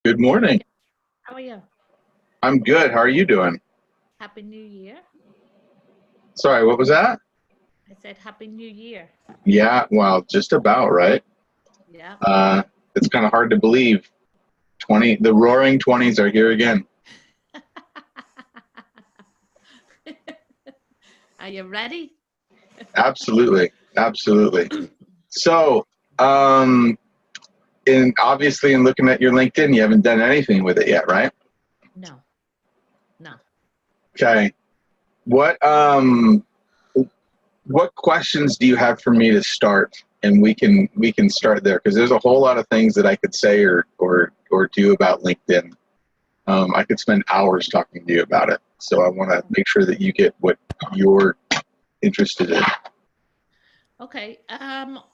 Good morning. How are you? I'm good. How are you doing? Happy New Year. Sorry, what was that? I said Happy New Year. Yeah, well, just about, right? Yeah. Uh, it's kind of hard to believe. The roaring 20s are here again. Are you ready? Absolutely. Absolutely. So, um, obviously in looking at your LinkedIn, you haven't done anything with it yet, right? No, no. Okay. What questions do you have for me to start? And we can start there because there's a whole lot of things that I could say or do about LinkedIn. I could spend hours talking to you about it. So I want to make sure that you get what you're interested in. Okay.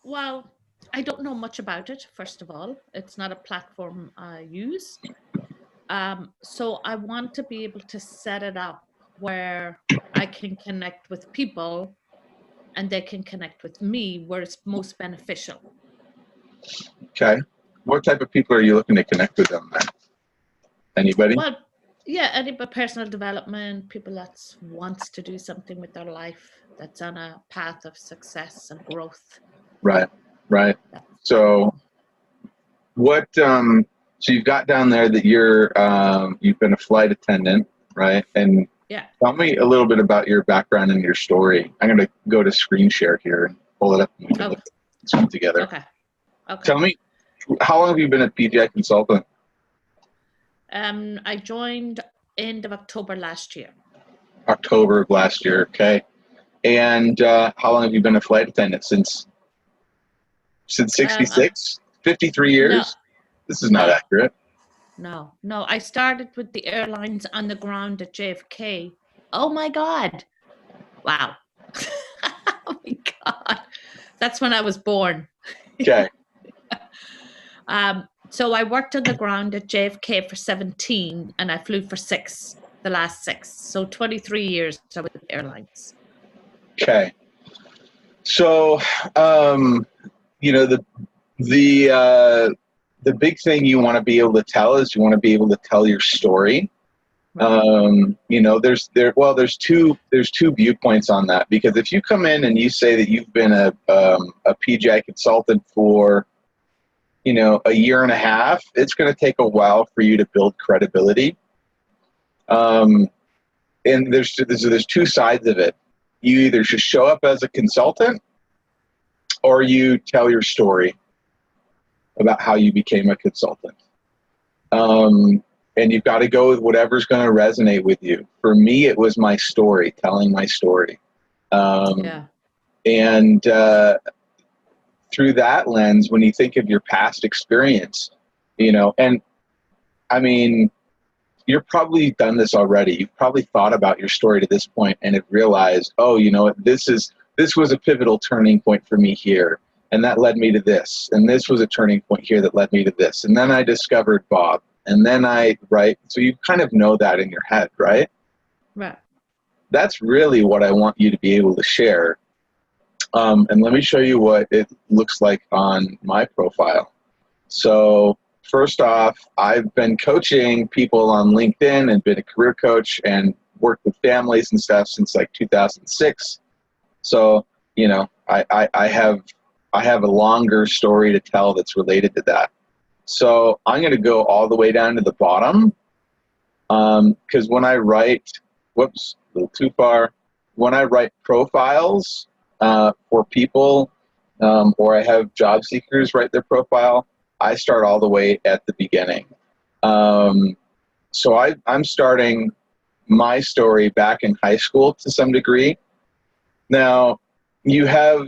Well, I don't know much about it, first of all. It's not a platform I use. So I want to be able to set it up where I can connect with people and they can connect with me where it's most beneficial. Okay. What type of people are you looking to connect with them then? Anybody? Well, yeah, any but personal development, people that wants to do something with their life, that's on a path of success and growth. Right. Right. That's So so you've got down there that you've been a flight attendant, right? And yeah. tell me a little bit about your background and your story. I'm going to go to screen share here and pull it up and we can Oh, look at this one together. okay. Okay. Tell me, how long have you been a PGI consultant? I joined end of October last year. October of last year. Okay. And how long have you been a flight attendant? Since Um, 66? 53 no, years? This is not no, accurate. no. I started with the airlines on the ground at JFK. Oh my God. Wow. Oh my God. That's when I was born. Okay. So I worked on the ground at JFK for 17 and I flew for the last six. So 23 years I was with airlines. Okay. So, you know, the big thing you want to be able to tell is you want to be able to tell your story. You know, there's two viewpoints on that, because if you come in and you say that you've been a PGI consultant for, you know, a year and a half, it's going to take a while for you to build credibility. And there's two sides of it. You either just show up as a consultant or you tell your story about how you became a consultant. And you've got to go with whatever's going to resonate with you. For me, it was my story, telling my story. Yeah. And through that lens, when you think of your past experience, you know, and I mean, you've probably done this already. You've probably thought about your story to this point and have realized, oh, you know what, this was a pivotal turning point for me here. And that led me to this. And this was a turning point here that led me to this. And then I discovered Bob. And then right? So you kind of know that in your head, right? Right. That's really what I want you to be able to share. And let me show you what it looks like on my profile. So first off, I've been coaching people on LinkedIn and been a career coach and worked with families and stuff since like 2006. So, you know, I have a longer story to tell that's related to that. So I'm going to go all the way down to the bottom, because when I write, whoops, a little too far. When I write profiles for people, or I have job seekers write their profile, I start all the way at the beginning. So I'm starting my story back in high school to some degree. Now, you have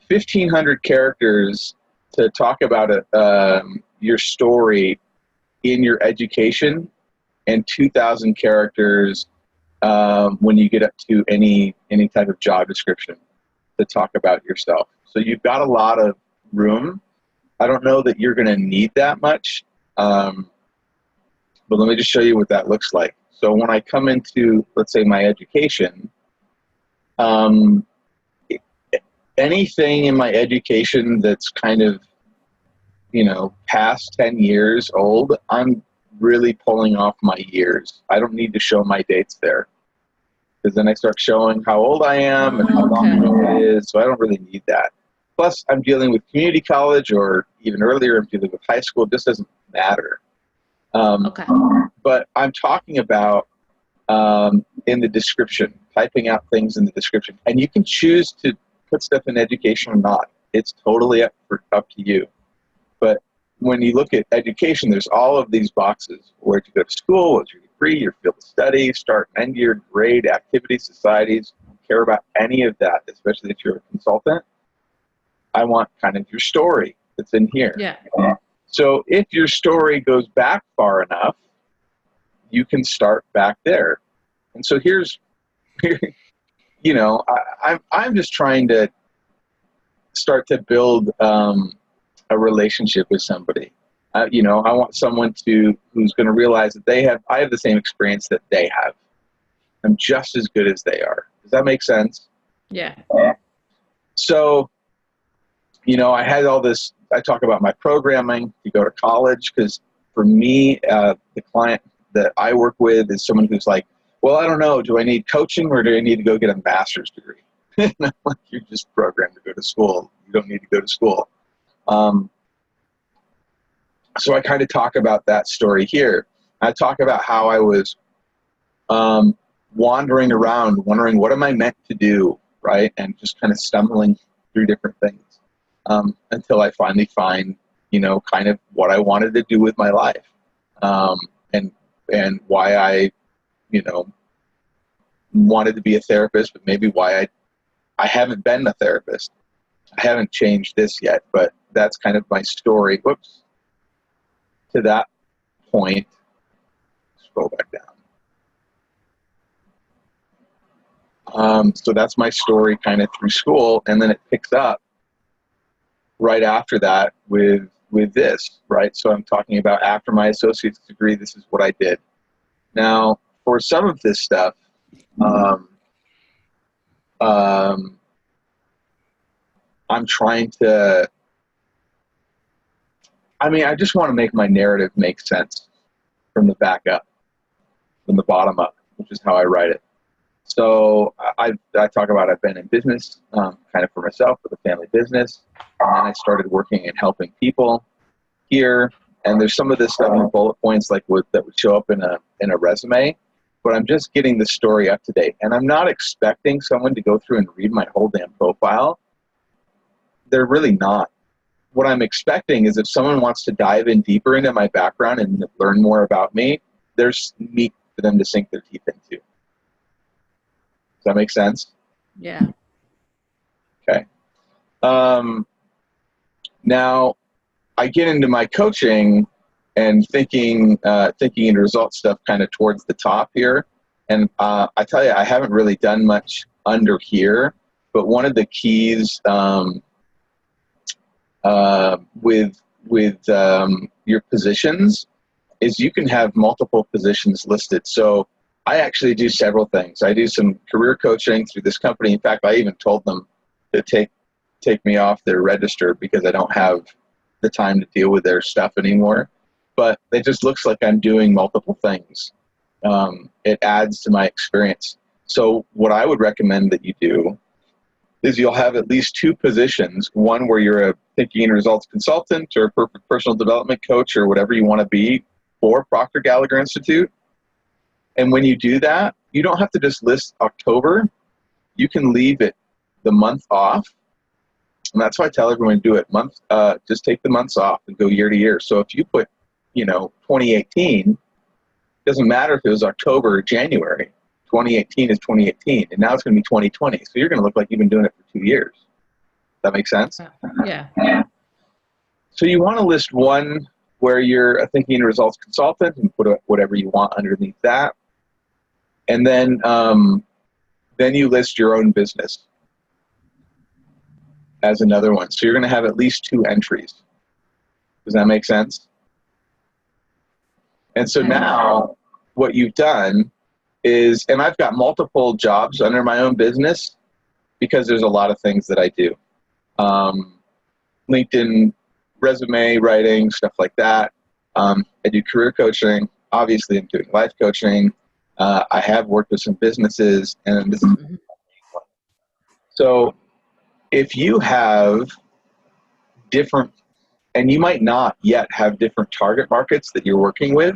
1,500 characters to talk about your story in your education, and 2,000 characters when you get up to any type of job description to talk about yourself. So you've got a lot of room. I don't know that you're going to need that much, but let me just show you what that looks like. So when I come into, let's say, my education, anything in my education that's kind of past 10 years old, I'm really pulling off my years. I don't need to show my dates there, because then I start showing how old I am and how long ago it is. So I don't really need that. Plus, I'm dealing with community college, or even earlier, I'm dealing with high school. It just doesn't matter. But I'm talking about in the description, typing out things in the description. And you can choose to put stuff in education or not. It's totally up to you. But when you look at education, there's all of these boxes: where to go to school, what's your degree, your field of study, start and end year, grade, activities, societies. I don't care about any of that, especially if you're a consultant. I want kind of your story that's in here. Yeah. So if your story goes back far enough, you can start back there. And so I'm just trying to start to build a relationship with somebody. I want someone who's going to realize that I have the same experience that they have. I'm just as good as they are. Does that make sense? Yeah. So, I had all this. I talk about my programming to go to college, because for me, the client that I work with is someone who's like, well, I don't know, do I need coaching, or do I need to go get a master's degree? And I'm like, you're just programmed to go to school. You don't need to go to school. So I kind of talk about that story here. I talk about how I was wandering around, wondering what am I meant to do, right? And just kind of stumbling through different things until I finally find, kind of what I wanted to do with my life, and why I, wanted to be a therapist, but maybe why I haven't been a therapist. I haven't changed this yet, but that's kind of my story. Whoops. To that point, scroll back down. So that's my story kind of through school, and then it picks up right after that with this, right? So I'm talking about after my associate's degree, this is what I did. Now, for some of this stuff, I'm trying to, I just want to make my narrative make sense from the back up, from the bottom up, which is how I write it. So I talk about I've been in business kind of for myself, with a family business, and then I started working and helping people here. And there's some of this stuff in the bullet points that would show up in a resume, but I'm just getting the story up to date. And I'm not expecting someone to go through and read my whole damn profile. They're really not. What I'm expecting is if someone wants to dive in deeper into my background and learn more about me, there's meat for them to sink their teeth into. Does that make sense? Yeah. Okay. Now, I get into my coaching and thinking into result stuff kind of towards the top here. And I tell you, I haven't really done much under here, but one of the keys with your positions is you can have multiple positions listed. So I actually do several things. I do some career coaching through this company. In fact, I even told them to take me off their register because I don't have the time to deal with their stuff anymore. But it just looks like I'm doing multiple things. It adds to my experience. So what I would recommend that you do is you'll have at least two positions, one where you're a thinking and results consultant or a personal development coach or whatever you want to be for Proctor Gallagher Institute. And when you do that, you don't have to just list October. You can leave it the month off. And that's why I tell everyone to do it. Just take the months off and go year to year. So if you put, 2018, doesn't matter if it was October or January. 2018 is 2018, and now it's going to be 2020. So you're going to look like you've been doing it for 2 years. That makes sense? Yeah. So you want to list one where you're a thinking and results consultant and put whatever you want underneath that. And then you list your own business as another one. So you're going to have at least 2 entries. Does that make sense? And so now what you've done is, and I've got multiple jobs under my own business because there's a lot of things that I do. LinkedIn resume writing, stuff like that. I do career coaching. Obviously, I'm doing life coaching. I have worked with some businesses, and this is so if you have different, and you might not yet have different target markets that you're working with.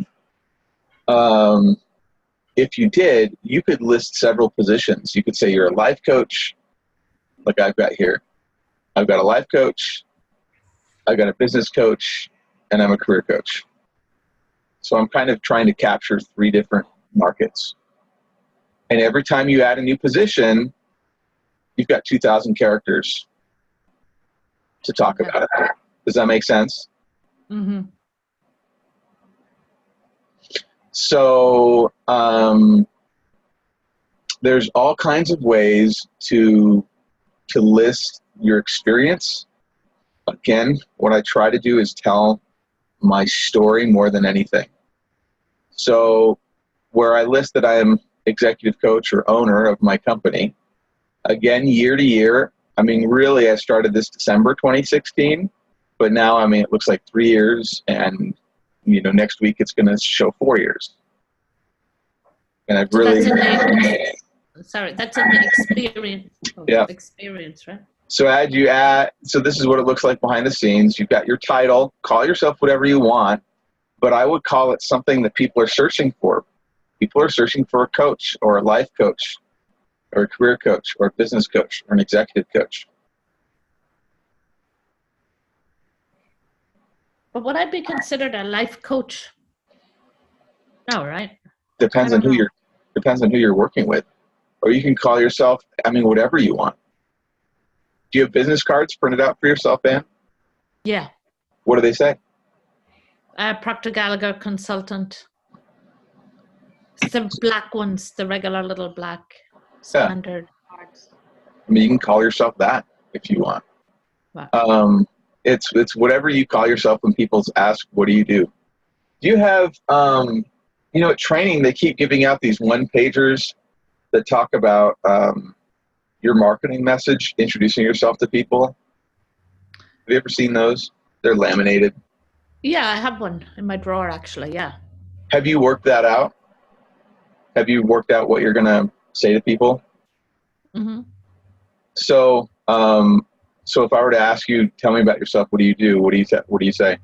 If you did, you could list several positions. You could say you're a life coach, like I've got here. I've got a life coach, I've got a business coach, and I'm a career coach. So I'm kind of trying to capture 3 different markets. And every time you add a new position, you've got 2,000 characters to talk about it. Does that make sense? Mm-hmm. So there's all kinds of ways to list your experience. Again, what I try to do is tell my story more than anything. So where I list that I am executive coach or owner of my company, again, year to year, I mean, really, I started this December 2016, but now, I mean, it looks like 3 years, and, you know, next week it's going to show 4 years. And I've So really... that's in the experience. Yeah. Experience, right? So so this is what it looks like behind the scenes. You've got your title, call yourself whatever you want, but I would call it something that people are searching for. People are searching for a coach or a life coach or a career coach or a business coach or an executive coach. But would I be considered a life coach? No, right? Depends on who you're working with. Or you can call yourself, I mean, whatever you want. Do you have business cards printed out for yourself, Ann? Yeah. What do they say? Procter Gallagher consultant. It's the black ones, the regular little black standard cards. I mean, you can call yourself that if you want. Wow. It's whatever you call yourself when people ask, what do you do? Do you have, you know, at training, they keep giving out these one-pagers that talk about your marketing message, introducing yourself to people. Have you ever seen those? They're laminated. Yeah, I have one in my drawer, actually, yeah. Have you worked that out? Have you worked out what you're going to say to people? Mm-hmm. So, so if I were to ask you, tell me about yourself, what do you do? What do you say?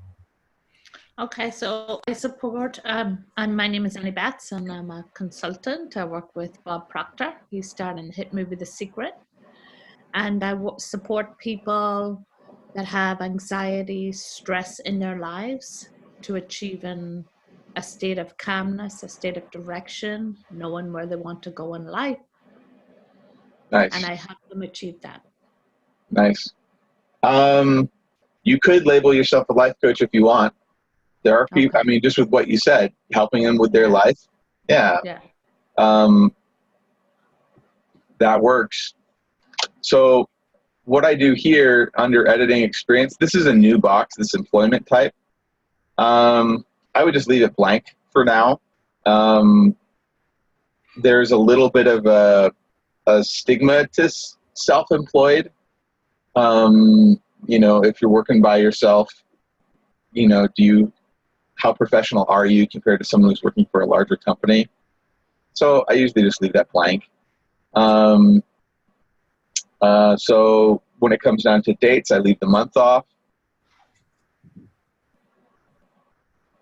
Okay, so I support, and my name is Annie Batts, and I'm a consultant. I work with Bob Proctor. He's starring the hit movie The Secret. And I support people that have anxiety, stress in their lives to achieving a state of calmness, a state of direction, knowing where they want to go in life. Nice. And I help them achieve that. Nice. You could label yourself a life coach if you want. There are people, I mean, just with what you said, helping them with their life. Yeah. Yeah. That works. So what I do here under editing experience, this is a new box, this employment type. I would just leave it blank for now. There's a little bit of a stigma to self-employed. You know, if you're working by yourself, you know, how professional are you compared to someone who's working for a larger company? So I usually just leave that blank. So when it comes down to dates, I leave the month off.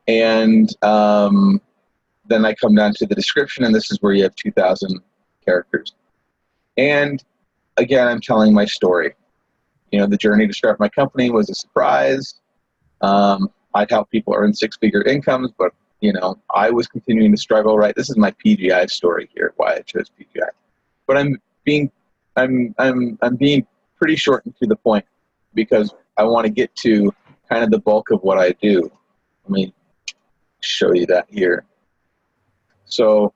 And then I come down to the description, and this is where you have 2,000 characters. And again, I'm telling my story. You know, the journey to start my company was a surprise. I'd help people earn 6-figure incomes, but, you know, I was continuing to struggle, right? This is my PGI story here, why I chose PGI. But I'm being pretty short and to the point because I want to get to kind of the bulk of what I do. Let me show you that here. So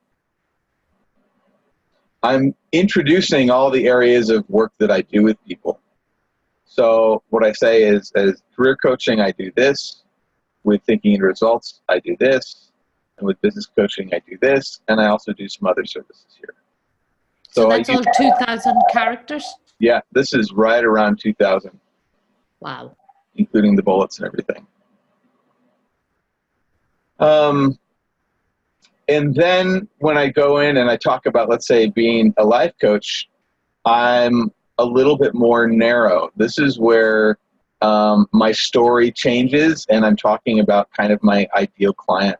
I'm introducing all the areas of work that I do with people. So what I say is, as career coaching, I do this. With thinking and results, I do this. And with business coaching, I do this. And I also do some other services here. So that's all 2,000 characters? Yeah, this is right around 2,000. Wow. including the bullets and everything. And then when I go in and I talk about, let's say, being a life coach, I'm a little bit more narrow. This is where my story changes, and I'm talking about kind of my ideal client.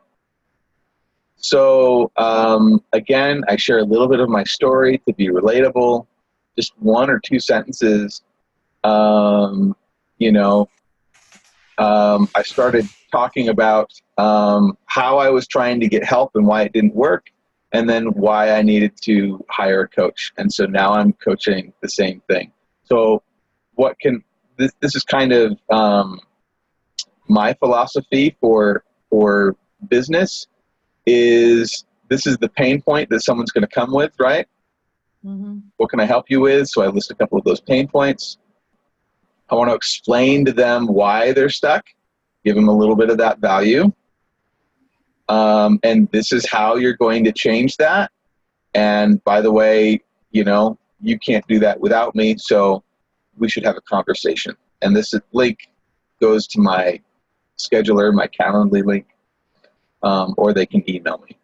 So again, I share a little bit of my story to be relatable, just 1 or 2 sentences. I started talking about how I was trying to get help and why it didn't work, and then why I needed to hire a coach. And so now I'm coaching the same thing. So this is kind of my philosophy for business is this is the pain point that someone's going to come with, right? Mm-hmm. What can I help you with? So I list a couple of those pain points. I want to explain to them why they're stuck, give them a little bit of that value. And this is how you're going to change that. And by the way, you can't do that without me, so we should have a conversation. And this link goes to my scheduler, my Calendly link, or they can email me.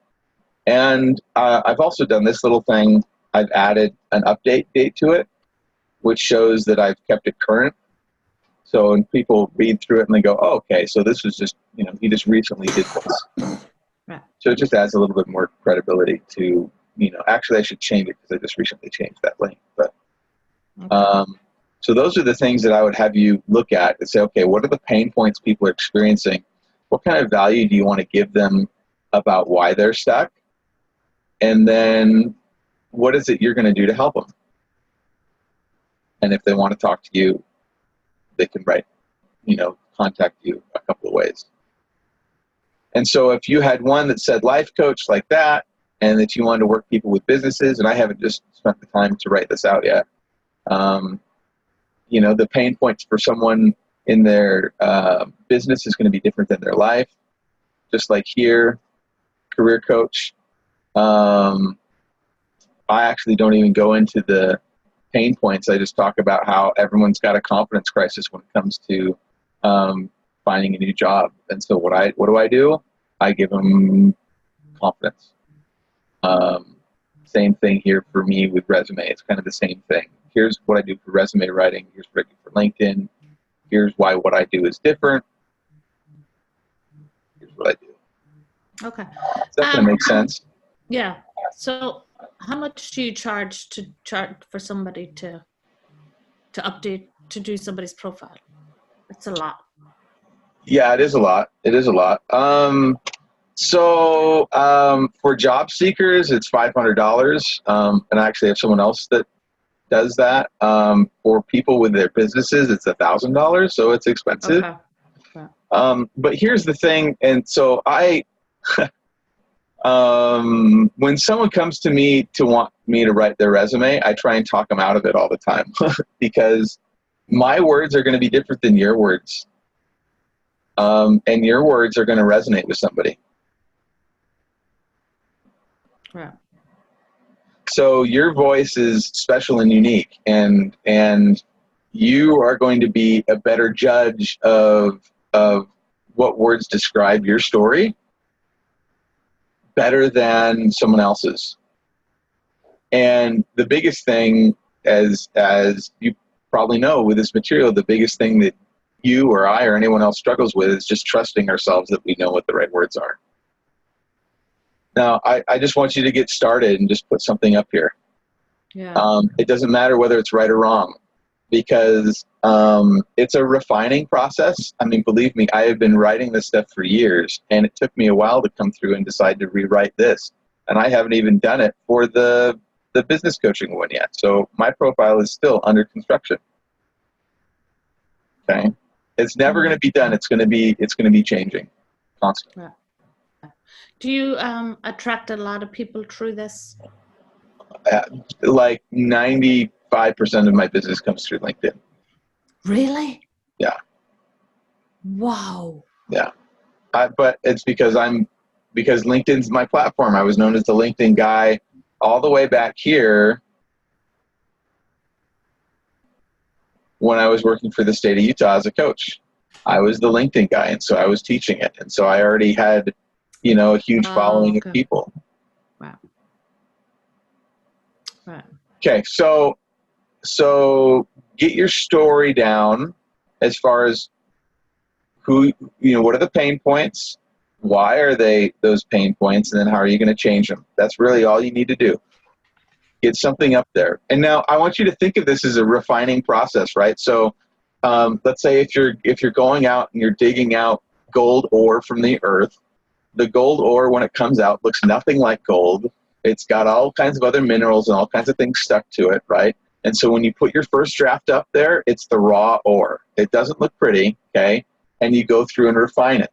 And I've also done this little thing. I've added an update date to it, which shows that I've kept it current. So when people read through it and they go, oh, okay, so this was just, he just recently did this. Right. So it just adds a little bit more credibility to, actually I should change it because I just recently changed that link. But okay. So those are the things that I would have you look at and say, okay, what are the pain points people are experiencing? What kind of value do you want to give them about why they're stuck? And then what is it you're going to do to help them? And if they want to talk to you, they can contact you a couple of ways. And so if you had one that said life coach like that, and that you wanted to work people with businesses, and I haven't just spent the time to write this out yet, the pain points for someone in their business is going to be different than their life. Just like here, career coach, I actually don't even go into the pain points. I just talk about how everyone's got a confidence crisis when it comes to finding a new job. And so what do? I give them confidence. Same thing here for me with resume. It's kind of the same thing. Here's what I do for resume writing. Here's what I do for LinkedIn. Here's why what I do is different. Here's what I do. Okay. Does that kind of make sense? Yeah. So how much do you charge for somebody to update, to do somebody's profile? It's a lot. Yeah, it is a lot. So for job seekers, it's $500. And I actually have someone else that does that. For people with their businesses, it's $1,000. So it's expensive. Okay. But here's the thing. And so when someone comes to me to want me to write their resume, I try and talk them out of it all the time because my words are going to be different than your words. And your words are going to resonate with somebody. Right. So your voice is special and unique, and you are going to be a better judge of what words describe your story better than someone else's. And the biggest thing, as you probably know with this material, the biggest thing that you or I or anyone else struggles with is just trusting ourselves that we know what the right words are. Now, I just want you to get started and just put something up here. Yeah. It doesn't matter whether it's right or wrong, because it's a refining process. I mean, believe me, I have been writing this stuff for years, and it took me a while to come through and decide to rewrite this. And I haven't even done it for the business coaching one yet. So my profile is still under construction. Okay. It's never going to be done. It's going to be changing constantly. Yeah. Do you attract a lot of people through this? Like 95% of my business comes through LinkedIn. Really? Yeah. Wow. Yeah. But it's because LinkedIn's my platform. I was known as the LinkedIn guy all the way back here when I was working for the state of Utah as a coach. I was the LinkedIn guy, and so I was teaching it. And so I already had, a huge following of people. Right. Right. Okay, so get your story down as far as what are the pain points? Why are they those pain points? And then how are you going to change them? That's really all you need to do. Get something up there. And now I want you to think of this as a refining process, right? So let's say if you're going out and you're digging out gold ore from the earth, the gold ore, when it comes out, looks nothing like gold. It's got all kinds of other minerals and all kinds of things stuck to it, right? And so when you put your first draft up there, it's the raw ore. It doesn't look pretty, okay? And you go through and refine it.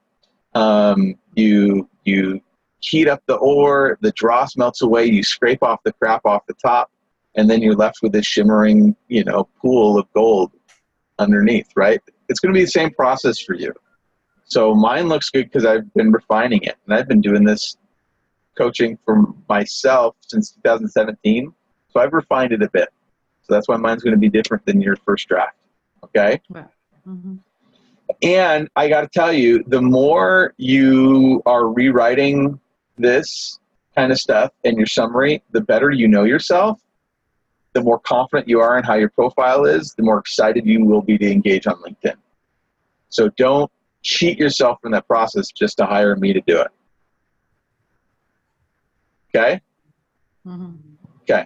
You heat up the ore, the dross melts away, you scrape off the crap off the top, and then you're left with this shimmering, pool of gold underneath, right? It's going to be the same process for you. So mine looks good because I've been refining it, and I've been doing this coaching for myself since 2017. So I've refined it a bit. So that's why mine's going to be different than your first draft. Okay. Right. Mm-hmm. And I got to tell you, the more you are rewriting this kind of stuff in your summary, the better you know yourself, the more confident you are in how your profile is, the more excited you will be to engage on LinkedIn. So don't cheat yourself in that process just to hire me to do it. Okay? Mm-hmm. Okay.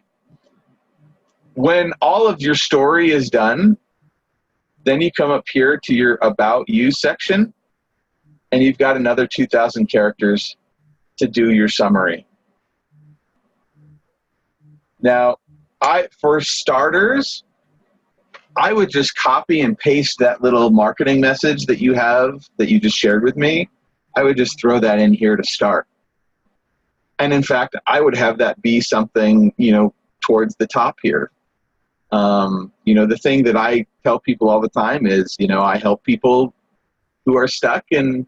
When all of your story is done, then you come up here to your About You section, and you've got another 2,000 characters to do your summary. Now, for starters, I would just copy and paste that little marketing message that you have, that you just shared with me. I would just throw that in here to start. And in fact, I would have that be something, towards the top here. The thing that I tell people all the time is, I help people who are stuck and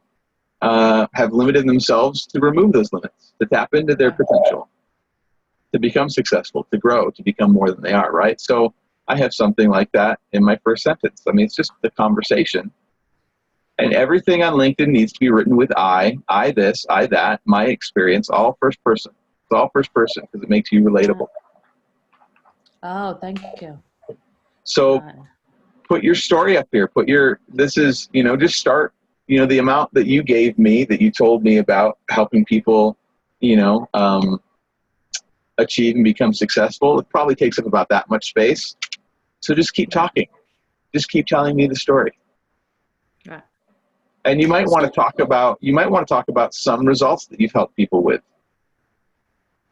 have limited themselves to remove those limits, to tap into their potential, to become successful, to grow, to become more than they are, right? So I have something like that in my first sentence. I mean, it's just the conversation. And everything on LinkedIn needs to be written with I this, I that, my experience, all first person. It's all first person because it makes you relatable. Oh, thank you. So put your story up here. Just start, the amount that you gave me, that you told me about helping people, achieve and become successful. It probably takes up about that much space. So just keep talking. Just keep telling me the story. Right. And you might want to talk about some results that you've helped people with.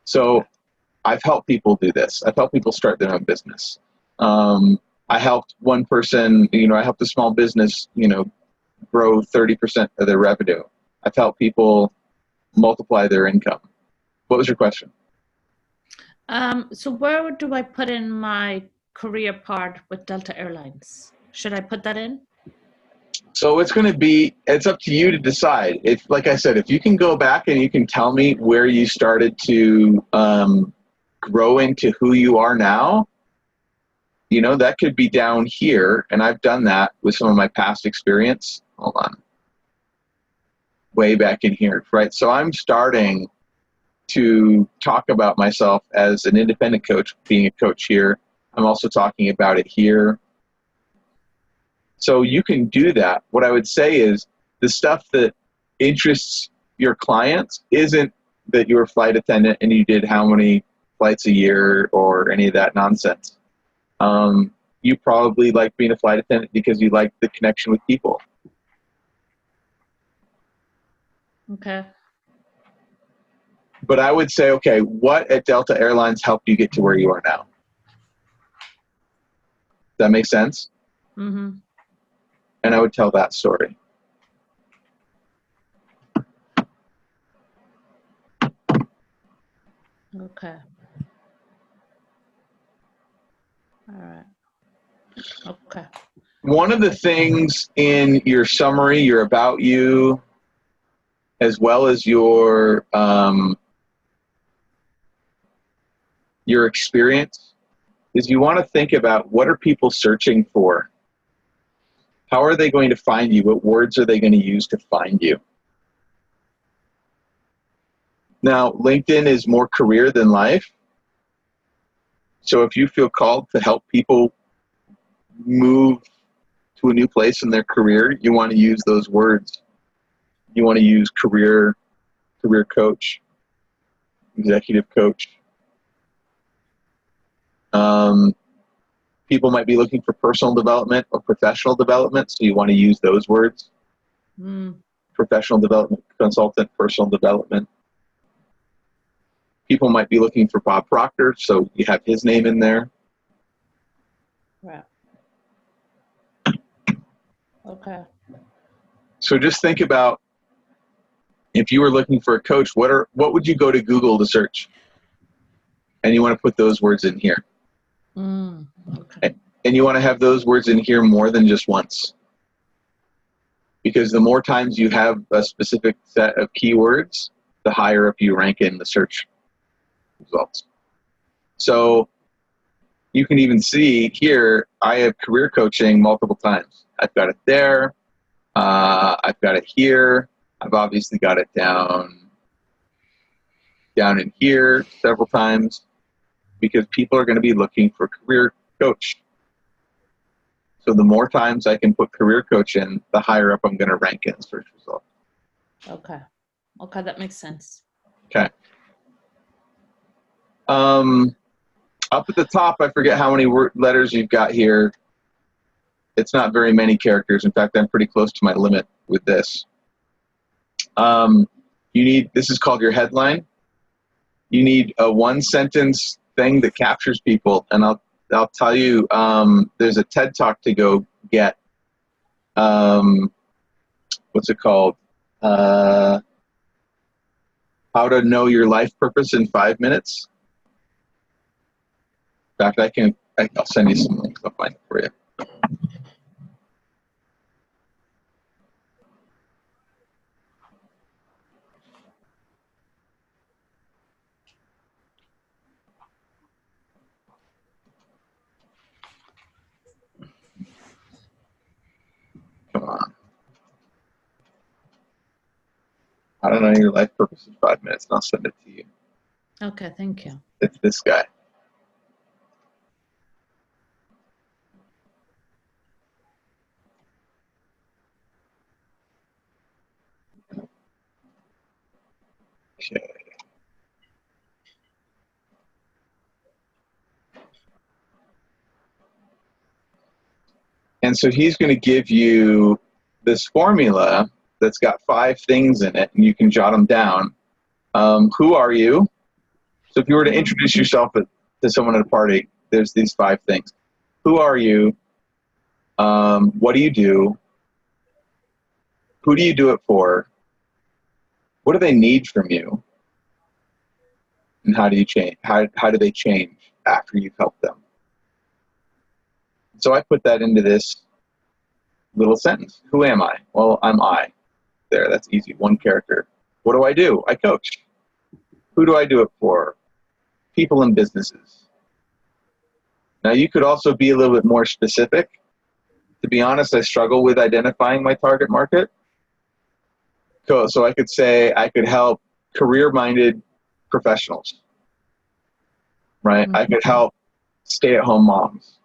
So I've helped people do this. I've helped people start their own business. I helped one person, I helped a small business, grow 30% of their revenue. I've helped people multiply their income. What was your question? So where do I put in my career part with Delta Airlines? Should I put that in? So it's up to you to decide. If, like I said, if you can go back and you can tell me where you started to grow into who you are now, that could be down here. And I've done that with some of my past experience. Hold on. Way back in here, right? So I'm starting to talk about myself as an independent coach, being a coach here. I'm also talking about it here. So you can do that. What I would say is the stuff that interests your clients isn't that you're a flight attendant and you did how many flights a year or any of that nonsense. You probably like being a flight attendant because you like the connection with people. Okay. But I would say, okay, what at Delta Airlines helped you get to where you are now? Does that make sense? Mm-hmm. And I would tell that story. Okay. All right. Okay. One of the things in your summary, your About You, as well as your experience, is you want to think about what are people searching for? How are they going to find you? What words are they going to use to find you? Now, LinkedIn is more career than life. So if you feel called to help people move to a new place in their career, you want to use those words. You want to use career coach, executive coach. People might be looking for personal development or professional development, so you want to use those words. Professional development consultant, personal development. People might be looking for Bob Proctor, so you have his name in there. Right. Okay. So just think about, if you were looking for a coach, what would you go to Google to search? And you want to put those words in here. Okay. And you want to have those words in here more than just once. Because the more times you have a specific set of keywords, the higher up you rank in the search results. So you can even see here, I have career coaching multiple times. I've got it there. I've got it here. I've obviously got it down in here several times, because people are going to be looking for career coach. So the more times I can put career coach in, the higher up I'm going to rank in search results. Okay. Okay, that makes sense. Okay. Up at the top, I forget how many letters you've got here. It's not very many characters. In fact, I'm pretty close to my limit with this. This is called your headline. You need a one-sentence thing that captures people. And I'll tell you, there's a TED Talk to go get. What's it called? How to Know Your Life Purpose in 5 minutes. In fact, I'll send you some links. I'll find it for you. Come on. How to Know Your Life Purpose in 5 minutes, and I'll send it to you. Okay, thank you. It's this guy. Okay. And so he's going to give you this formula that's got 5 things in it, and you can jot them down. Who are you? So if you were to introduce yourself to someone at a party, there's these 5 things. Who are you? What do you do? Who do you do it for? What do they need from you? And how do you change? How do they change after you've helped them? So I put that into this little sentence. Who am I? Well, I'm I. There, that's easy. One character. What do? I coach. Who do I do it for? People and businesses. Now, you could also be a little bit more specific. To be honest, I struggle with identifying my target market. So I could say I could help career-minded professionals, right? I could help stay-at-home moms.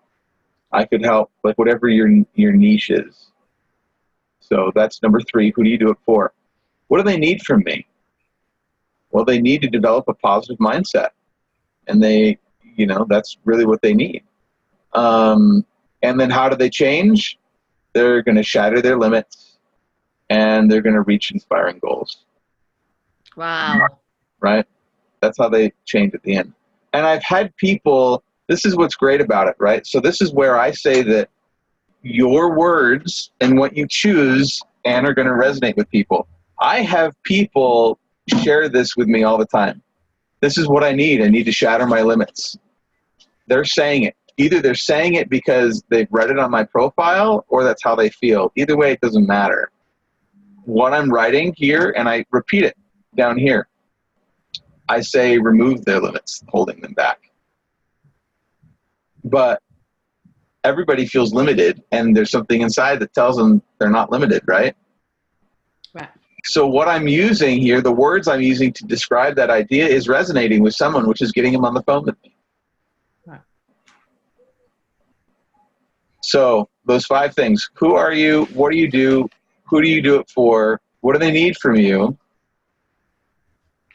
I could help, like, whatever your niche is. So that's number 3. Who do you do it for? What do they need from me? Well, they need to develop a positive mindset. And that's really what they need. And then how do they change? They're going to shatter their limits, and they're going to reach inspiring goals. Wow. Right? That's how they change at the end. And I've had people, this is what's great about it, right? So this is where I say that your words and what you choose and are going to resonate with people. I have people share this with me all the time. This is what I need. I need to shatter my limits. They're saying it. Either they're saying it because they've read it on my profile, or that's how they feel. Either way, it doesn't matter. What I'm writing here, and I repeat it down here, I say remove their limits, holding them back. But everybody feels limited, and there's something inside that tells them they're not limited, right? Right. So what I'm using here, the words I'm using to describe that idea is resonating with someone, which is getting them on the phone with me. Right. So those 5 things: who are you? What do you do? Who do you do it for? What do they need from you?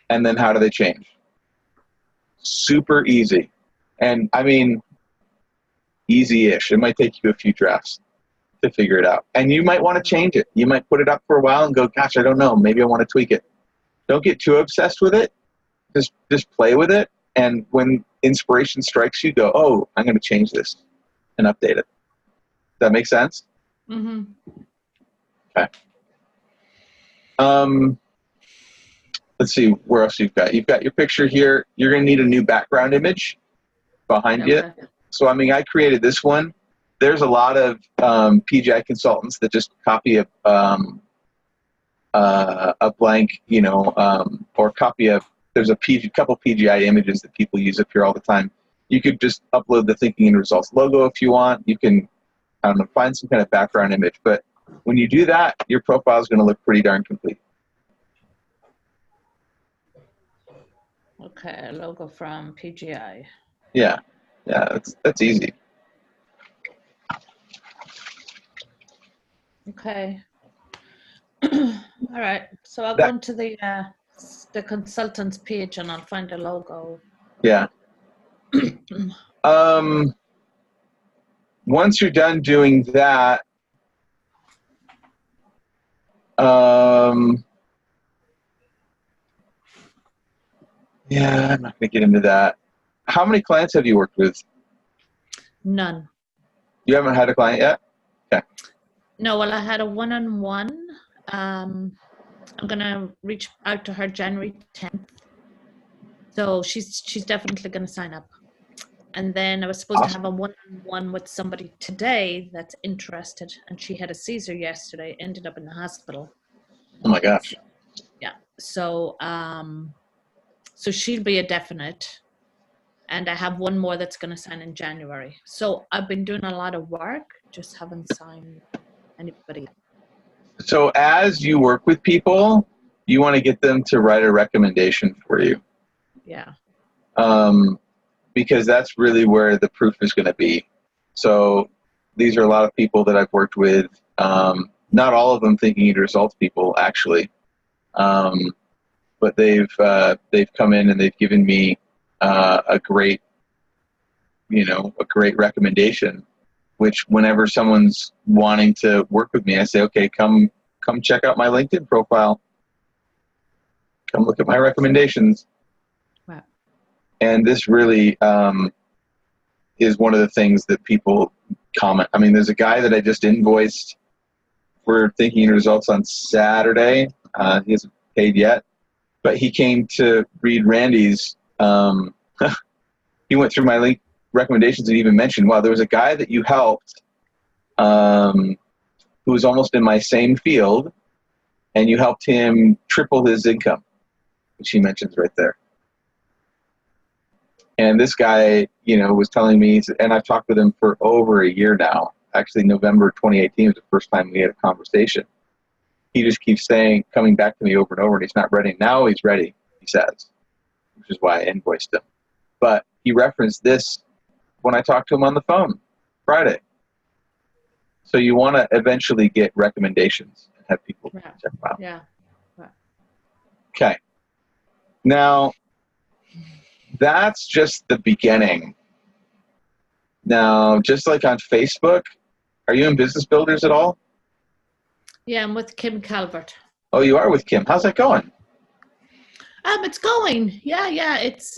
And then how do they change? Super easy. And I mean, easy-ish. It might take you a few drafts to figure it out. And you might want to change it. You might put it up for a while and go, gosh, I don't know. Maybe I want to tweak it. Don't get too obsessed with it. Just play with it. And when inspiration strikes you, go, oh, I'm going to change this and update it. Does that make sense? Mm-hmm. Okay. Let's see where else you've got. You've got your picture here. You're going to need a new background image behind you. So, I mean, I created this one. There's a lot of PGI consultants that just copy a blank, or copy there's a couple PGI images that people use up here all the time. You could just upload the Thinking and Results logo if you want. You can, I don't know, find some kind of background image. But when you do that, your profile is going to look pretty darn complete. Okay, a logo from PGI. Yeah, that's easy. Okay. All right. So I'll go into the consultants page and I'll find a logo. Yeah. Once you're done doing that, yeah, I'm not going to get into that. How many clients have you worked with? None. You haven't had a client yet? Okay. No, well, I had a one-on-one. I'm going to reach out to her January 10th. So she's definitely going to sign up. And then I was supposed to have a one-on-one with somebody today that's interested. And she had a seizure yesterday, ended up in the hospital. Oh my gosh. Yeah. So, so she'll be a definite. And I have one more that's going to sign in January. So I've been doing a lot of work, just haven't signed anybody. So as you work with people, you want to get them to write a recommendation for you. Yeah. Because that's really where the proof is going to be. So these are a lot of people that I've worked with. Not all of them Thinking and Results people, actually. But they've come in and they've given me a great recommendation, which whenever someone's wanting to work with me, I say, okay, come check out my LinkedIn profile. Come look at my recommendations. Wow. And this really is one of the things that people comment. I mean, there's a guy that I just invoiced for Thinking and Results on Saturday. He hasn't paid yet, but he came to read Randy's. He went through my recommendations and even mentioned, wow, there was a guy that you helped who was almost in my same field, and you helped him triple his income, which he mentions right there. And this guy, was telling me, and I've talked with him for over a year now. Actually, November 2018 was the first time we had a conversation. He just keeps coming back to me over and over, and he's not ready. Now he's ready, he says, which is why I invoiced him. But he referenced this when I talked to him on the phone Friday. So you want to eventually get recommendations and have people check them out. Yeah. Right. Okay. Now, that's just the beginning. Now, just like on Facebook, are you in Business Builders at all? Yeah, I'm with Kim Calvert. Oh, you are with Kim. How's that going? It's going. Yeah. It's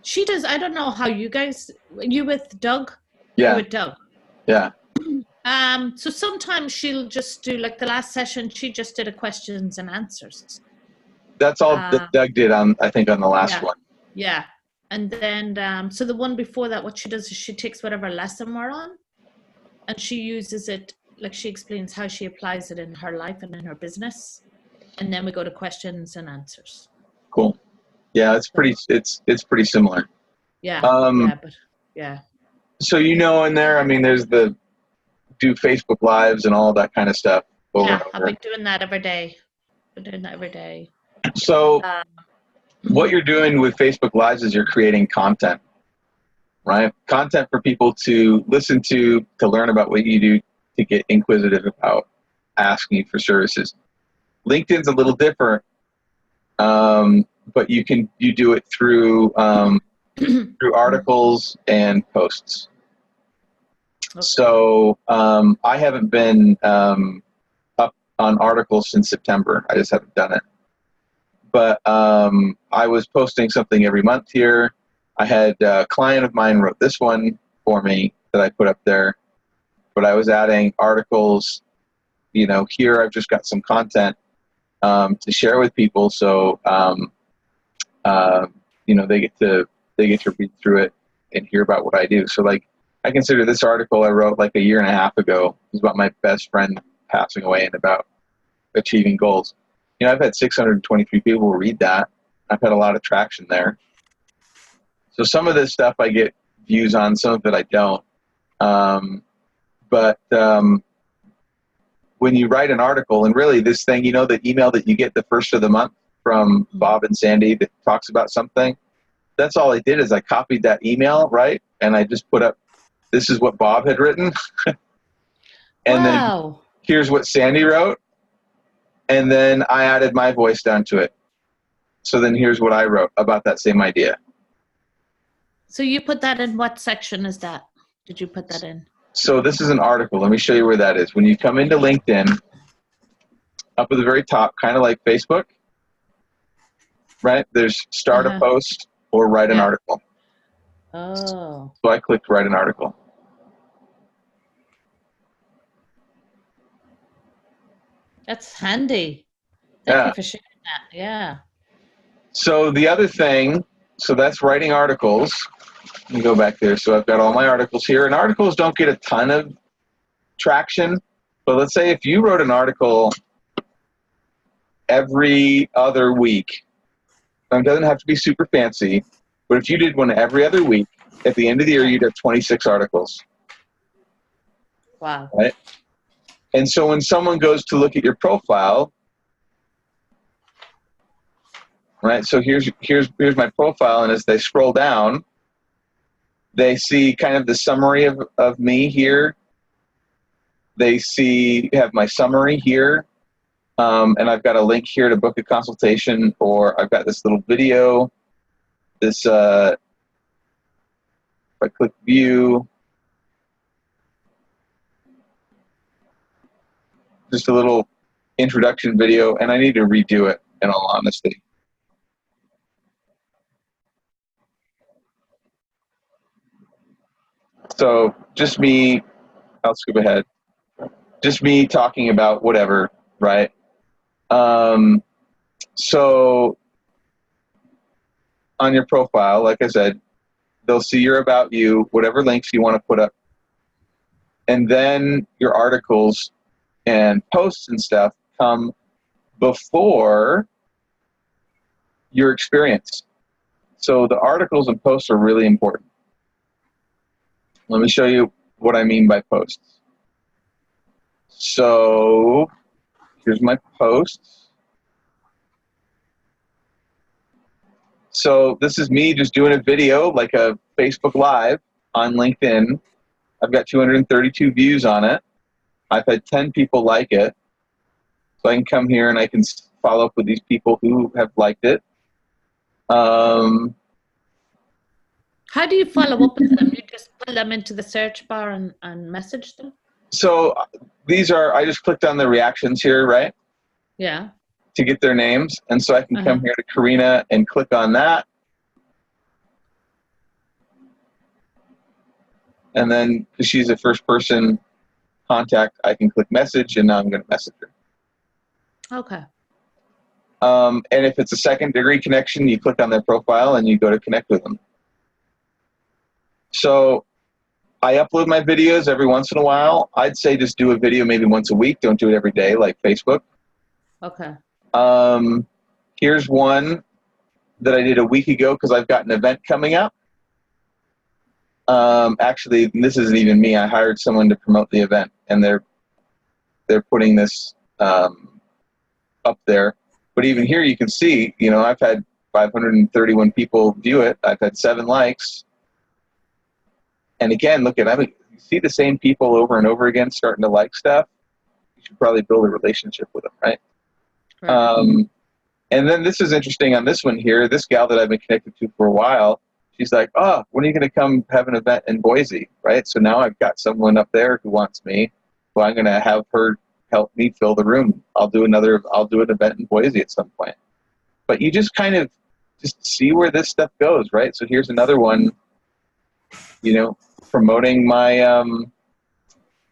she does. I don't know how you guys. You with Doug? Yeah. You're with Doug. Yeah. So sometimes she'll just do, like the last session, she just did a questions and answers. That's all that Doug did on the last one. Yeah. And then, so the one before that, what she does is she takes whatever lesson we're on and she uses it, like she explains how she applies it in her life and in her business. And then we go to questions and answers. Cool. Yeah, it's pretty similar. Yeah. So, in there, I mean, there's the do Facebook Lives and all that kind of stuff over and Yeah, I've over. been doing that every day. Been doing that every day. So Um, what you're doing with Facebook Lives is you're creating content, right? Content for people to listen to learn about what you do, to get inquisitive about asking you for services. LinkedIn's a little different, but you do it through through articles and posts. Okay. So I haven't been up on articles since September. I just haven't done it. But I was posting something every month here. I had a client of mine wrote this one for me that I put up there. But I was adding articles. Here I've just got some content to share with people. So they get to read through it and hear about what I do. So like, I consider this article I wrote like a year and a half ago. It was about my best friend passing away and about achieving goals. I've had 623 people read that. I've had a lot of traction there. So some of this stuff I get views on, some of it I don't. But when you write an article, and really this thing, the email that you get the first of the month from Bob and Sandy that talks about something, that's all I did is I copied that email, right? And I just put up, this is what Bob had written. And then here's what Sandy wrote. And then I added my voice down to it. So then here's what I wrote about that same idea. So you put that in what section is that? Did you put that in? So this is an article. Let me show you where that is. When you come into LinkedIn, up at the very top, kind of like Facebook, right? There's start a post or write an article. Oh. So I clicked write an article. That's handy. Thank you for sharing that. Yeah. So the other thing, so that's writing articles. Let me go back there. So I've got all my articles here, and articles don't get a ton of traction. But let's say if you wrote an article every other week, it doesn't have to be super fancy, but if you did one every other week, at the end of the year, you'd have 26 articles. Wow. Right? And so when someone goes to look at your profile, right? So here's my profile, and as they scroll down, they see kind of the summary of me here. They have my summary here, and I've got a link here to book a consultation, or I've got this little video. This, if I click view, just a little introduction video, and I need to redo it, in all honesty. So just me, I'll skip ahead. Just me talking about whatever, right? So on your profile, like I said, they'll see your about you, whatever links you want to put up. And then your articles and posts and stuff come before your experience. So the articles and posts are really important. Let me show you what I mean by posts. So here's my posts. So this is me just doing a video, like a Facebook Live on LinkedIn. I've got 232 views on it. I've had 10 people like it. So I can come here and I can follow up with these people who have liked it. How do you follow up with them? You just put them into the search bar and message them? So I just clicked on the reactions here, right? Yeah. To get their names. And so I can come here to Karina and click on that. And then, because she's a first person contact, I can click message, and now I'm going to message her. Okay. And if it's a second degree connection, you click on their profile and you go to connect with them. So I upload my videos every once in a while. I'd say just do a video maybe once a week. Don't do it every day like Facebook. Okay. Here's one that I did a week ago because I've got an event coming up. Actually, this isn't even me. I hired someone to promote the event, and they're putting this up there. But even here, you can see, you know, I've had 531 people view it. I've had 7 likes. And again, look at, I mean, you see the same people over and over again starting to like stuff. You should probably build a relationship with them, right? Right. And then this is interesting on this one here. This gal that I've been connected to for a while, she's like, oh, when are you going to come have an event in Boise, right? So now I've got someone up there who wants me. So I'm going to have her help me fill the room. I'll do an event in Boise at some point. But you just kind of just see where this stuff goes, right? So here's another one, you know, promoting my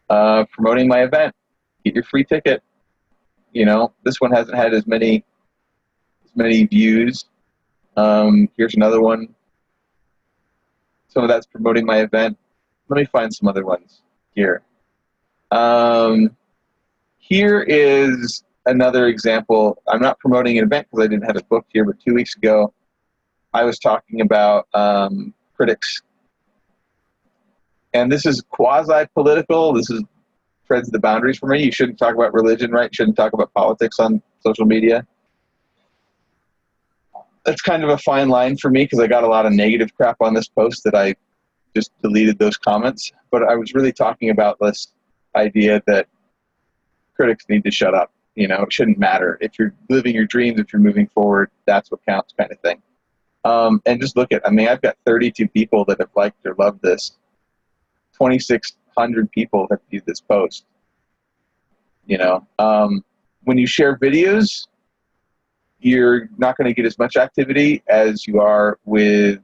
event. Get your free ticket. You know, this one hasn't had as many views. Here's another one. Some of that's promoting my event. Let me find some other ones here. Here is another example. I'm not promoting an event because I didn't have it booked here, but 2 weeks ago, I was talking about critics. And this is quasi-political. This is treads the boundaries for me. You shouldn't talk about religion, right? You shouldn't talk about politics on social media. That's kind of a fine line for me because I got a lot of negative crap on this post that I just deleted those comments. But I was really talking about this idea that critics need to shut up. You know, it shouldn't matter. If you're living your dreams, if you're moving forward, that's what counts, kind of thing. And just look at, I mean, I've got 32 people that have liked or loved this. 2,600 people have viewed this post. You know, when you share videos, you're not going to get as much activity as you are with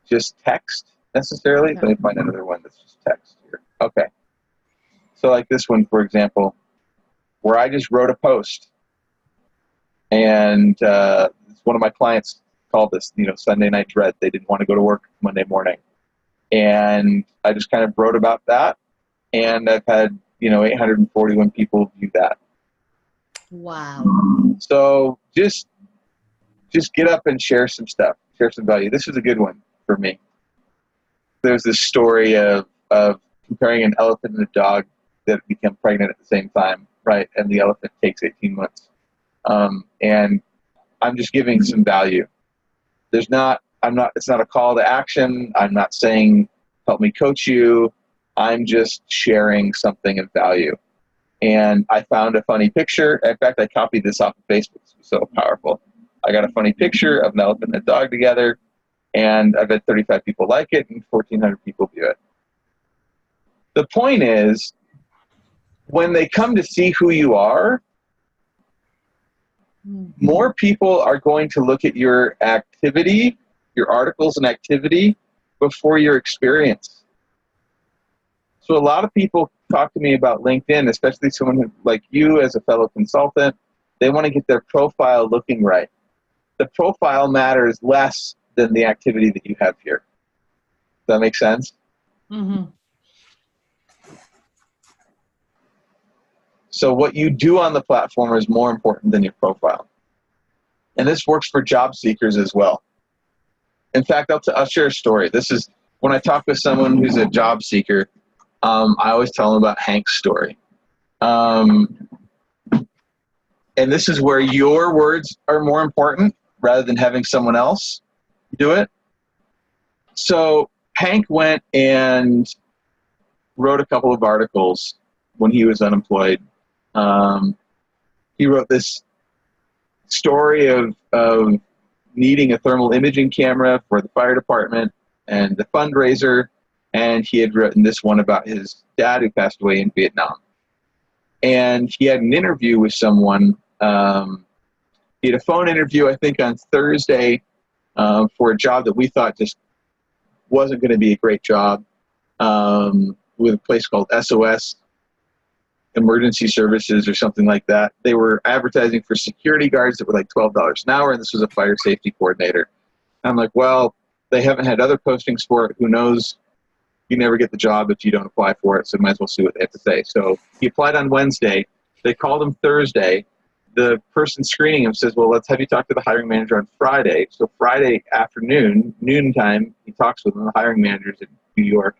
just text necessarily. Okay. Let me find another one that's just text here. Okay. So like this one, for example, where I just wrote a post, and one of my clients called this, you know, Sunday night dread. They didn't want to go to work Monday morning. And I just kind of wrote about that. And I've had, you know, 841 people view that. Wow. So just get up and share some stuff, share some value. This is a good one for me. There's this story of comparing an elephant and a dog that become pregnant at the same time, right? And the elephant takes 18 months. And I'm just giving some value. It's not a call to action. I'm not saying, help me coach you. I'm just sharing something of value. And I found a funny picture. In fact, I copied this off of Facebook. It was so powerful. I got a funny picture of an elephant and a dog together, and I've had 35 people like it and 1,400 people view it. The point is, when they come to see who you are, more people are going to look at your activity, your articles and activity, before your experience. So a lot of people talk to me about LinkedIn, especially someone who, like you as a fellow consultant, they want to get their profile looking right. The profile matters less than the activity that you have here. Does that make sense? Mm-hmm. So what you do on the platform is more important than your profile. And this works for job seekers as well. In fact, I'll share a story. This is when I talk with someone who's a job seeker, I always tell them about Hank's story. And this is where your words are more important rather than having someone else do it. So Hank went and wrote a couple of articles when he was unemployed. He wrote this story of needing a thermal imaging camera for the fire department and the fundraiser, and he had written this one about his dad who passed away in Vietnam. And he had an interview with someone. He had a phone interview, I think, on Thursday for a job that we thought just wasn't going to be a great job with a place called SOS Emergency Services or something like that. They were advertising for security guards that were like $12 an hour, and this was a fire safety coordinator. And I'm like, well, they haven't had other postings for it. Who knows? You never get the job if you don't apply for it, so might as well see what they have to say. So he applied on Wednesday. They called him Thursday. the person screening him says, well, let's have you talk to the hiring manager on Friday. So Friday afternoon, noontime, he talks with him. The hiring manager's in New York.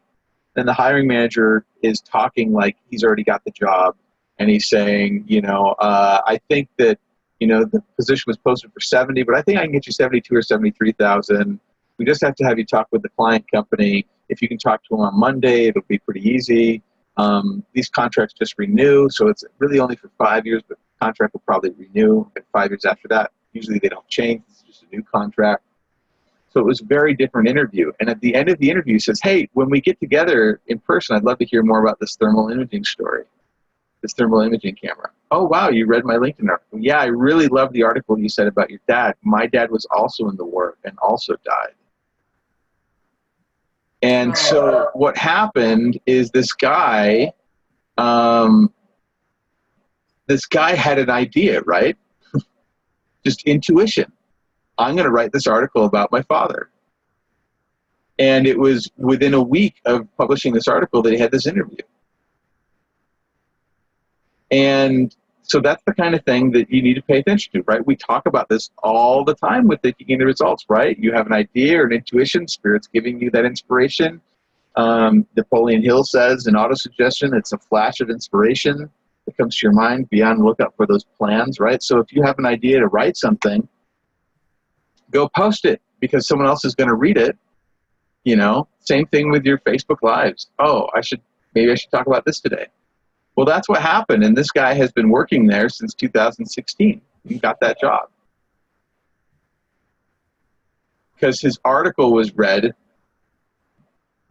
And the hiring manager is talking like he's already got the job. And he's saying, I think that, the position was posted for 70, but I think I can get you 72 or 73,000. We just have to have you talk with the client company. If you can talk to them on Monday, it'll be pretty easy. These contracts just renew, so it's really only for 5 years, but the contract will probably renew at 5 years after that. Usually they don't change. It's just a new contract. So it was a very different interview. And at the end of the interview, he says, hey, when we get together in person, I'd love to hear more about this thermal imaging story, this thermal imaging camera. Oh, wow, you read my LinkedIn article. Yeah, I really love the article you said about your dad. My dad was also in the war and also died. And so what happened is this guy had an idea, right? Just intuition. I'm going to write this article about my father. And it was within a week of publishing this article that he had this interview. And so that's the kind of thing that you need to pay attention to, right? We talk about this all the time with getting the results, right? You have an idea or an intuition, Spirit's giving you that inspiration. Napoleon Hill says in autosuggestion, it's a flash of inspiration that comes to your mind. Be on the lookout for those plans, right? So if you have an idea to write something, go post it because someone else is going to read it. Same thing with your Facebook Lives. Oh, maybe I should talk about this today. Well, that's what happened, and this guy has been working there since 2016. He got that job because his article was read,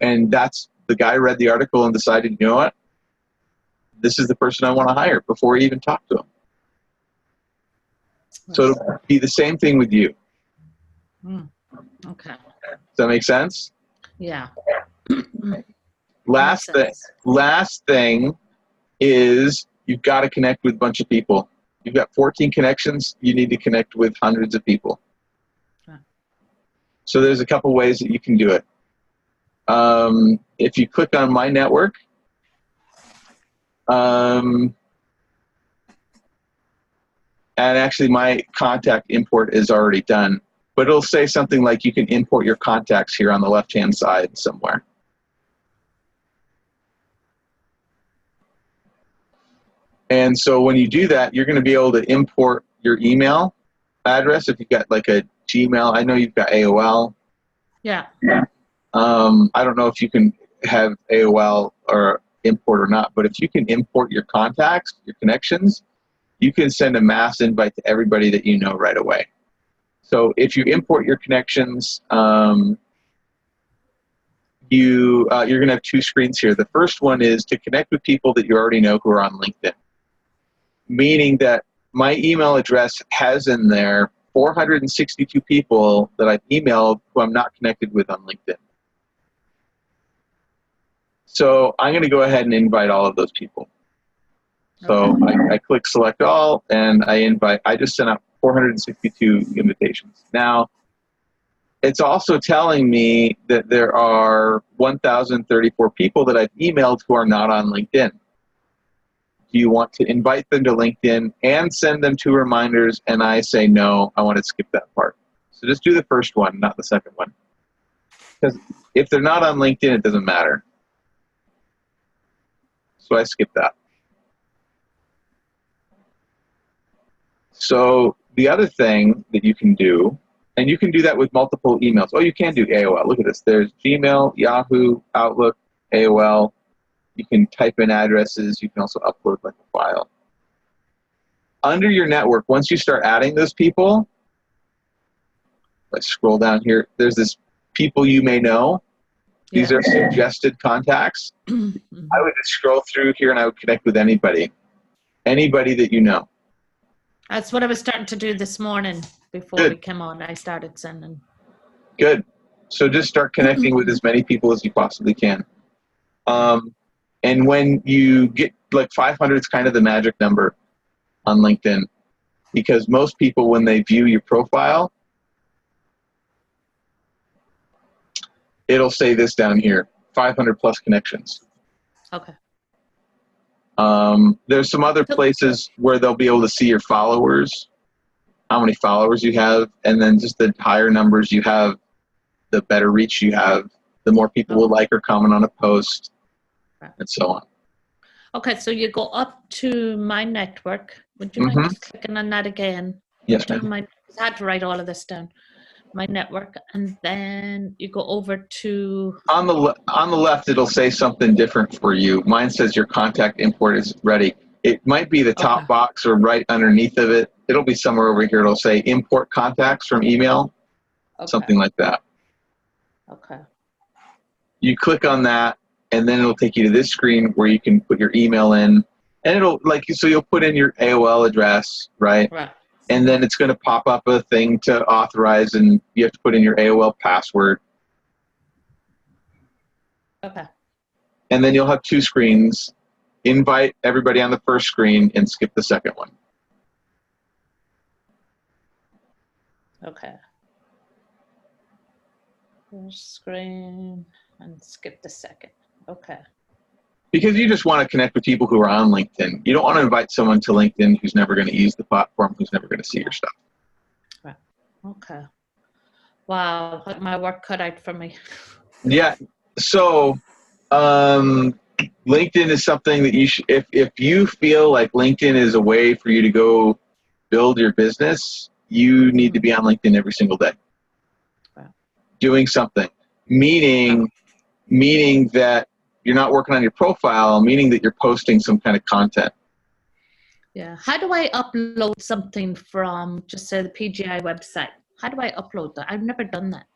and the guy read the article and decided, you know what? This is the person I want to hire before he even talked to him. So it'll be the same thing with you. Okay. Does that make sense? Yeah. Last thing is you've got to connect with a bunch of people. You've got 14 connections. You need to connect with hundreds of people. Okay. So there's a couple ways that you can do it. If you click on My Network, and actually my contact import is already done, but it'll say something like you can import your contacts here on the left-hand side somewhere. And so when you do that, you're going to be able to import your email address. If you've got like a Gmail, I know you've got AOL. Yeah. I don't know if you can have AOL or import or not, but if you can import your contacts, your connections, you can send a mass invite to everybody that you know right away. So if you import your connections, you're going to have two screens here. The first one is to connect with people that you already know who are on LinkedIn, meaning that my email address has in there 462 people that I've emailed who I'm not connected with on LinkedIn. So I'm going to go ahead and invite all of those people. So I click select all and I just sent out 462 invitations. Now, it's also telling me that there are 1,034 people that I've emailed who are not on LinkedIn. Do you want to invite them to LinkedIn and send them 2 reminders? And I say, no, I want to skip that part. So just do the first one, not the second one. Because if they're not on LinkedIn, it doesn't matter. So I skip that. So the other thing that you can do, and you can do that with multiple emails. Oh, you can do AOL. Look at this. There's Gmail, Yahoo, Outlook, AOL. You can type in addresses. You can also upload like a file. Under your network, once you start adding those people, let's scroll down here. There's this people you may know. These are suggested contacts. I would just scroll through here and I would connect with anybody that you know. That's what I was starting to do this morning before we came on. I started sending. Good. So just start connecting with as many people as you possibly can. And when you get like 500 is kind of the magic number on LinkedIn, because most people, when they view your profile, it'll say this down here, 500 plus connections. Okay. There's some other places where they'll be able to see your followers, how many followers you have, and then just the higher numbers you have, the better reach you have, the more people will like or comment on a post, and so on. Okay, so you go up to my network. Would you mind just clicking on that again? Yes, ma'am. I had to write all of this down. My network, and then you go over to... On the left, it'll say something different for you. Mine says your contact import is ready. It might be the top box or right underneath of it. It'll be somewhere over here. It'll say import contacts from email, something like that. Okay. You click on that, and then it'll take you to this screen where you can put your email in, and it'll so you'll put in your AOL address, right? Right. And then it's going to pop up a thing to authorize, and you have to put in your AOL password. Okay. And then you'll have two screens. Invite everybody on the first screen and skip the second one. Okay. First screen and skip the second. Okay. Because you just want to connect with people who are on LinkedIn. You don't want to invite someone to LinkedIn who's never going to use the platform, who's never going to see your stuff. Right. Okay. Wow, my work cut out for me. Yeah. So LinkedIn is something that you should, if you feel like LinkedIn is a way for you to go build your business, you need to be on LinkedIn every single day. Right. Doing something. Meaning that you're not working on your profile, meaning that you're posting some kind of content. Yeah. How do I upload something from, just say, the PGI website? How do I upload that? I've never done that.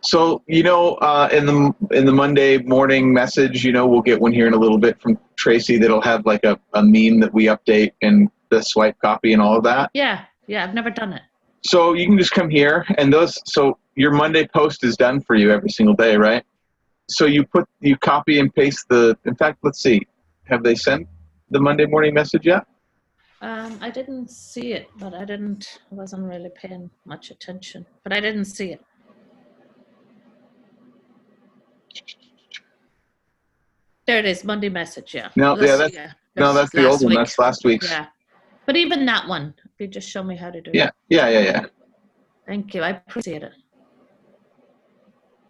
So, in the Monday morning message, we'll get one here in a little bit from Tracy that'll have like a meme that we update and the swipe copy and all of that. Yeah. Yeah. I've never done it. So you can just come here and so your Monday post is done for you every single day, right? So you copy and paste in fact, let's see, have they sent the Monday morning message yet? I didn't see it, but I wasn't really paying much attention, but I didn't see it. There it is, Monday message, yeah. No, that's the old one. That's last week's. Yeah. But even that one, if you just show me how to do it. Yeah. Thank you. I appreciate it.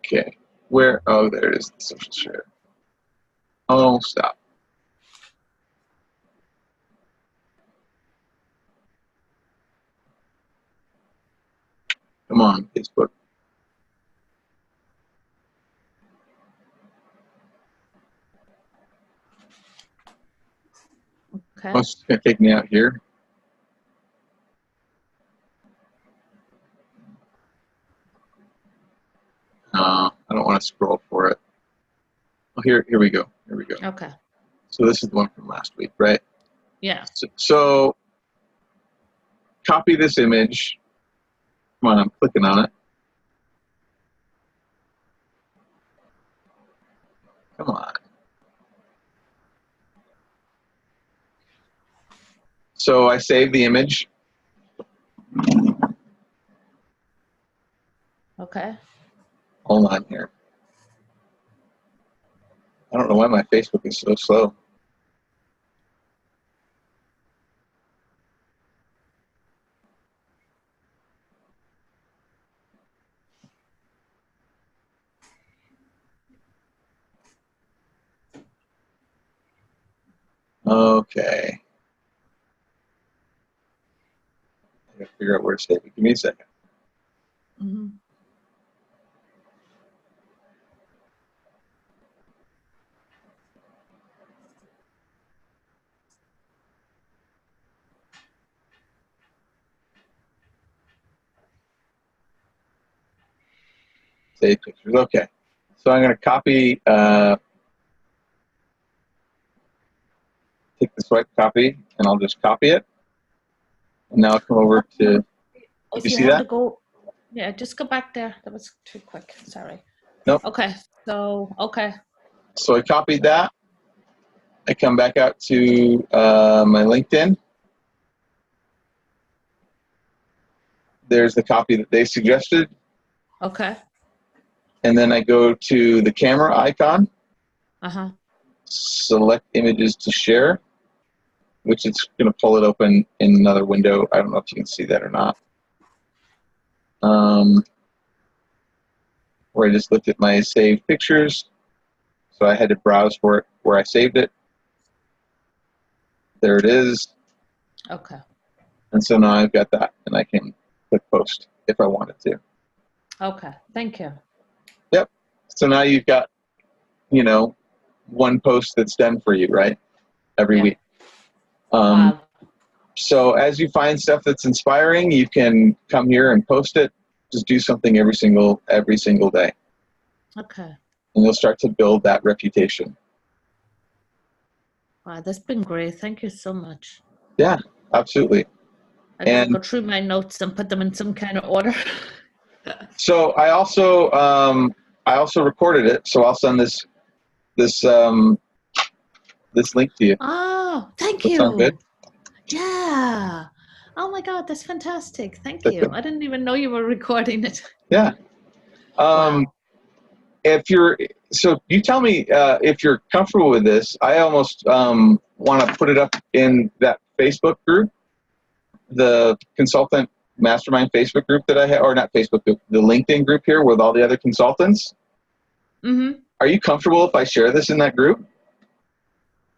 Okay. Where? Oh, there it is, the social share. Oh, stop. Come on, Facebook. Okay. Oh, it's going to take me out here. I don't want to scroll for it. Oh, here we go. Here we go. Okay. So this is the one from last week, right? Yeah. So copy this image. Come on, I'm clicking on it. Come on. So I save the image. Okay. Hold on here. I don't know why my Facebook is so slow. Okay. I gotta figure out where to save it. Give me a second. Mm-hmm. Save pictures. Okay. So I'm going to copy, take the swipe copy, and I'll just copy it. And now I'll come over to, If you you see have that? to go, yeah, just go back there. That was too quick. Sorry. Nope. Okay. So, okay. So I copied that. I come back out to my LinkedIn. There's the copy that they suggested. Okay. And then I go to the camera icon. Uh-huh. select images to share, which it's going to pull it open in another window. I don't know if you can see that or not. Where I just looked at my saved pictures. So I had to browse for it where I saved it. There it is. Okay. And so now I've got that, and I can click post if I wanted to. Okay. Thank you. Yep. So now you've got, you know, one post that's done for you, right? Every week. Wow. So as you find stuff that's inspiring, you can come here and post it. Just do something every single day. Okay. And you'll start to build that reputation. Wow, that's been great. Thank you so much. Yeah, absolutely. I gotta go through my notes and put them in some kind of order. So I also recorded it. So I'll send this link to you. Oh, thank That you. sound good? Yeah. Oh my God, that's fantastic. Thank you. I didn't even know you were recording it. Yeah. Wow. So you tell me if you're comfortable with this. I almost want to put it up in that Facebook group, the consultant mastermind Facebook group that I have, or not Facebook group, the LinkedIn group here with all the other consultants. Mm-hmm. Are you comfortable if I share this in that group?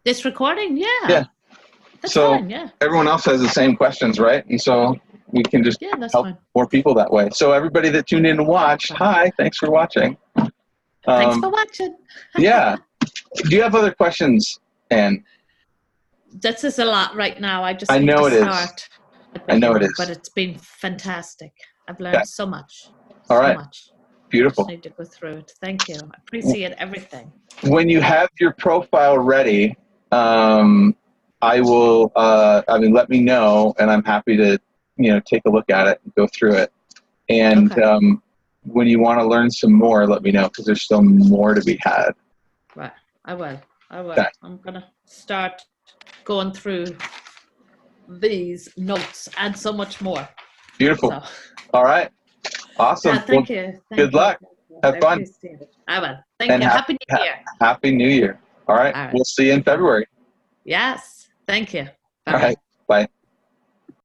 This recording? Yeah. Yeah. That's so fine, yeah. Everyone else has the same questions, right? And so we can just help more people that way. So everybody that tuned in to watch, hi, thanks for watching. Thanks for watching. Yeah. Do you have other questions, Anne? This is a lot right now. I just I need know to it start. I know it is. But it's been fantastic. I've learned so much. All right. Much. Beautiful. I just need to go through it. Thank you. I appreciate everything. When you have your profile ready, I will, let me know, and I'm happy to, take a look at it and go through it. And when you want to learn some more, let me know, because there's still more to be had. Right. I will. Okay. I'm going to start going through these notes and so much more. Beautiful. So. All right. Awesome. Thank you. Good luck. Have fun. I will. Thank you. Happy New Year. Happy New Year. All right. We'll see you in February. Yes. Thank you. Bye. All right. Bye.